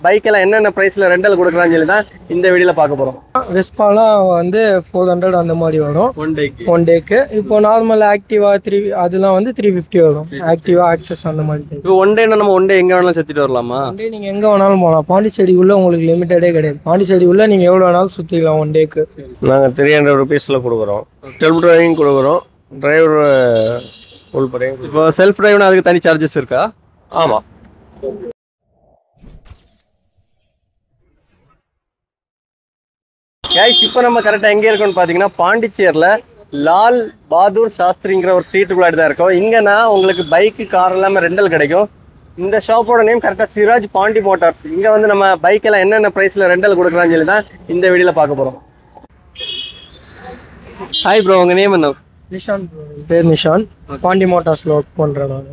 Bike எல்லாம் என்னென்ன பிரைஸ்ல ரெண்டல் கொடுக்குறான்னு சொல்லி தான் இந்த வீடியோல பார்க்க போறோம். வெஸ்பாலாம் வந்து 400 அந்த மாதிரி வரும் ஒன் டேக்கு. இப்போ நார்மல் ஆக்டிவா 3 அதெல்லாம் வந்து 350 வரும். ஆக்டிவா ஆக்சஸ் அந்த மாதிரி. இப்போ ஒன் டே நம்ம ஒன் டே எங்க வேணாலும் சுத்திட்டு வரலாமா? ஒன் டே நீங்க எங்க வேணாலும் போகலாம். பாண்டிச்சேரிக்குள்ள உங்களுக்கு லிமிட்டடே கிடையாது. பாண்டிச்சேரிக்குள்ள நீங்க எவ்வளவு வேணாலும் சுத்திக்கலாம் ஒன் டேக்கு. நாங்கள் 300 ருபீஸில் கொடுக்குறோம். செல்ஃப் டிரைவிங் கொடுக்குறோம். டிரைவர் ஃபுல் பண்ணி. இப்போ செல்ஃப் டிரைவ்னா அதுக்கு தனி சார்ஜஸ் இருக்கா? ஆமாம். கைஸ் இப்போ நம்ம கரெக்டாக எங்கே இருக்கோம்னு பார்த்தீங்கன்னா பாண்டிச்சேரியில் லால் பகதூர் சாஸ்திரிங்கிற ஒரு ஸ்ட்ரீட்டுக்குள்ளாடி தான் இருக்கோம். இங்கன்னா உங்களுக்கு பைக்கு கார் எல்லாமே ரெண்டல் கிடைக்கும். இந்த ஷாப்போட நேம் கரெக்டாக சிராஜ் பாண்டி மோட்டார்ஸ். இங்கே வந்து நம்ம பைக் எல்லாம் என்னென்ன ப்ரைஸில் ரெண்டல் கொடுக்குறான்னு சொல்லி தான் இந்த வீடியோவில் பார்க்க போகிறோம். ஹாய் ப்ரோ, உங்கள் நேம் என்ன? நிஷான் பேர் நிஷான். பாண்டி மோட்டார்ஸ்ல ஒர்க் பண்றேன் நான்.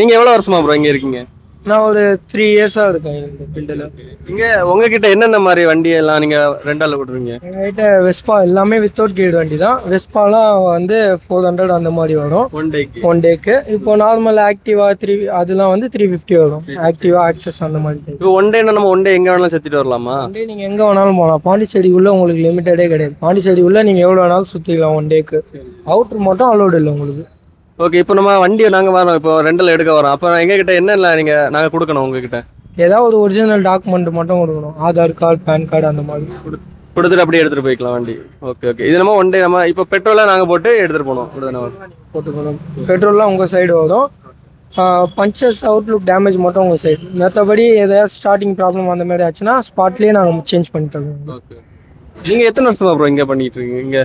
நீங்கள் எவ்வளோ வருஷமா ப்ரோ இங்கே இருக்கீங்க? நான் ஒரு 3 இயர்ஸா இருக்கேன் இந்த ஃபீல்டில். இங்கே உங்ககிட்ட என்னென்ன மாதிரி வண்டி எல்லாம் நீங்கள் ரெண்டலில் கொடுக்குறீங்க? எங்ககிட்ட வெஸ்பா எல்லாமே வித்தவுட் கீர் வண்டி தான். வெஸ்பாலாம் வந்து 400 அந்த மாதிரி வரும் ஒன் டேக்கு. இப்போ நார்மல் ஆக்டிவா 3 அதெல்லாம் வந்து 350 வரும். ஆக்டிவா ஆக்சஸ் அந்த மாதிரி. இப்போ ஒன் டே நம்ம ஒன் டே எங்கே வேணாலும் சுற்றிட்டு வரலாமா? ஒன் டே நீங்க எங்க வேணாலும் போகலாம். பாண்டிச்சேரிக்குள்ள உங்களுக்கு லிமிட்டடே கிடையாது. பாண்டிச்சேரிக்குள்ள நீங்க எவ்வளவு வேணாலும் சுத்திக்கலாம் ஒன் டேக்கு. அவுட்டர் மட்டும் அலோடு இல்லை உங்களுக்கு. ஓகே, இப்போ நம்ம வண்டியை நாங்கள் வரோம், இப்போ ரெண்டல் எடுக்க வரோம். அப்போ எங்ககிட்ட என்னென்ன நாங்கள் கொடுக்கணும் உங்ககிட்ட? ஏதாவது ஒரிஜினல் டாக்குமெண்ட் மட்டும் கொடுக்கணும். ஆதார் கார்டு, பேன் கார்டு அந்த மாதிரி கொடுத்துட்டு அப்படியே எடுத்துகிட்டு போய்க்கலாம் வண்டி. Okay okay. இது நம்ம ஒன் டே நம்ம இப்போ பெட்ரோலாக நாங்கள் போட்டு எடுத்துகிட்டு போனோம். போட்டுக்கணும். பெட்ரோல்லாம் உங்கள் சைடு வரும். பஞ்சர்ஸ் அவுட்லுக் டேமேஜ் மட்டும் உங்கள் சைடு. மற்றபடி ஏதாவது ஸ்டார்டிங் ப்ராப்ளம் அந்த மாதிரி ஆச்சுன்னா ஸ்பாட்லேயே நாங்கள் சேஞ்ச் பண்ணி தருவோம். ஓகே. நீங்கள் எத்தனை வருஷமா ப்ரோ இங்கே பண்ணிட்டு இருக்கீங்க?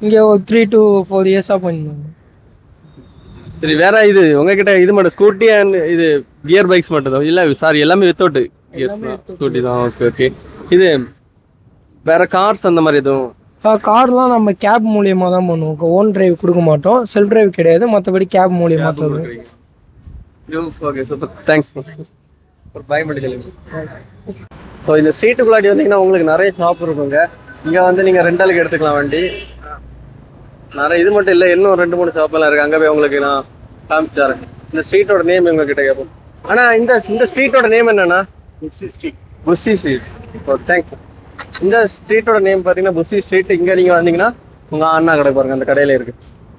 இங்கே ஒரு 3 to 4 இயர்ஸாக பண்ணிடுவோம். சரி, வேற இது உங்ககிட்ட இது மட்டும் ஸ்கூட்டி அண்ட் இது கியர் பைக்ஸ் மட்டும் தான் இல்லை? சாரி, எல்லாமே வித்தவுட் கியர்ஸ் தான், ஸ்கூட்டி தான். Okay okay. இது வேற கார்ஸ் அந்த மாதிரி எதுவும்? கார்லாம் நம்ம கேப் மூலியமாக தான் பண்ணுவோம். ஓன் டிரைவ் கொடுக்க மாட்டோம். செல்ஃப் டிரைவ் கிடையாது. மற்றபடி கேப் மூலியமாக தருவோம். Okay, super, thanks. ஒரு பை மட்டும். ஸோ இந்த ஸ்ட்ரீட்டுக்குள்ளாடி வந்தீங்கன்னா உங்களுக்கு நிறைய ஷாப் இருக்குங்க. இங்கே வந்து நீங்கள் ரெண்டலுக்கு எடுத்துக்கலாம் வண்டி. நிறைய இது மட்டும் இல்லை, இன்னும் 2-3 ஷாப்பெல்லாம் இருக்குது. அங்கே போய் உங்களுக்கு நான் காமிச்சாரேன். இந்த ஸ்ட்ரீட்டோட நேம் உங்ககிட்ட கேட்போம். ஆனால் இந்த ஸ்ட்ரீட்டோட நேம் என்னன்னா புஷி ஸ்ட்ரீட். ஓ, தேங்க்ஸ். இந்த ஸ்ட்ரீட்டோட நேம் பார்த்தீங்கன்னா புஷி ஸ்ட்ரீட். இங்கே நீங்கள் வந்தீங்கன்னா உங்கள் அண்ணா கடை பாருங்க, அந்த கடையில் இருக்குது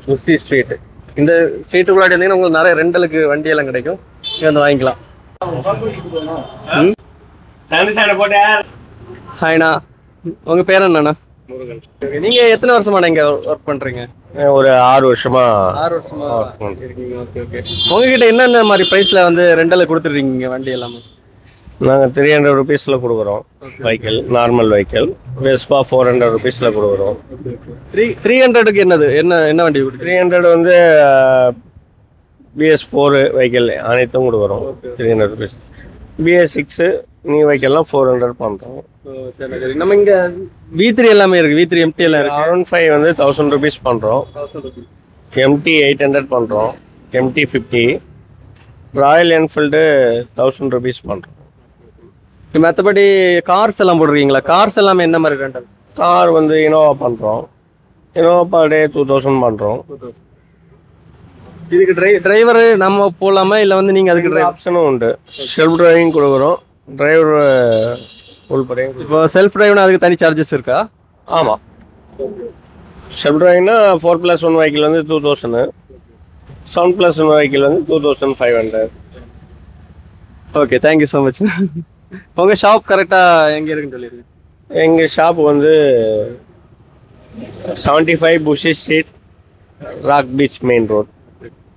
புஷி ஸ்ட்ரீட். இந்த ஸ்ட்ரீட்டுக்குள்ளாடி வந்தீங்கன்னா உங்களுக்கு நிறைய ரெண்டலுக்கு வண்டியெல்லாம் கிடைக்கும். இங்கே வந்து வாங்கிக்கலாம். ஹாய்ண்ணா, உங்கள் பேர் என்னண்ணா? நீங்க எத்தனை வருஷமா இங்க ஒர்க் பண்றீங்க? ஒரு 6 வருஷமா. 6 வருஷமா இருக்கீங்க. Okay okay. உங்ககிட்ட என்னென்ன மாதிரி பிரைஸ்ல வந்து ரெண்டல கொடுத்துருக்கீங்க வண்டி எல்லாமே? நாங்கள் 300 ருபீஸில் கொடுக்குறோம் வெஹிக்கிள், நார்மல் வெஹிக்கிள். வெஸ்பா 400 ருபீஸில் கொடுக்குறோம். 300க்கு என்ன வண்டி? 300 வந்து BS4 வெஹிக்கிள் அனைத்தும் கொடுக்குறோம் 300 ருபீஸ். BS6 நியூ வெஹிக்கிள்லாம் 400 பண்ணுறோம். நம்ம இங்க V3 எல்லாமே இருக்கு. V3 MT எல்லாம் இருக்கு. R15 வந்து 1000 ருபீஸ் பண்ணுறோம். MT 800 பண்ணுறோம். MT 50. ராயல் என்ஃபீல்டு 1000 ருபீஸ் பண்ணுறோம். மற்றபடி கார்ஸ் எல்லாம் போடுறீங்களா? கார்ஸ் எல்லாமே என்ன மாதிரி ரெண்டல்? கார் வந்து இனோவா பண்ணுறோம். இனோவா பர் டே 2000 பண்ணுறோம். இதுக்கு டிரைவர் நம்ம போகலாமா இல்லை வந்து நீங்கள் அதுக்கு ஆப்ஷனும் உண்டு. செல்ஃப் டிரைவிங் கொடுக்குறோம். டிரைவர் ஃபுல் பண்ணி. இப்போ செல்ஃப் டிரைவ்னா அதுக்கு தனி சார்ஜஸ் இருக்கா? ஆமாம். செல்ஃப் டிரைவிங்னா 4+1 வெஹிக்கிள் வந்து 2000, 7+1 வெஹிக்கிள் வந்து 2500. Okay, thank you so much. உங்கள் ஷாப் கரெக்டாக எங்கே இருக்குன்னு சொல்லிடுங்க. எங்கள் ஷாப் வந்து 75 Bussy street, rock beach main road.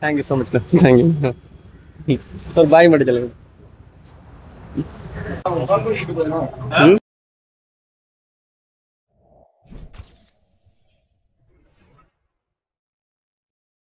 Thank you so much. Thank you. ஒரு பாய் மட்டும் சொல்லுங்க.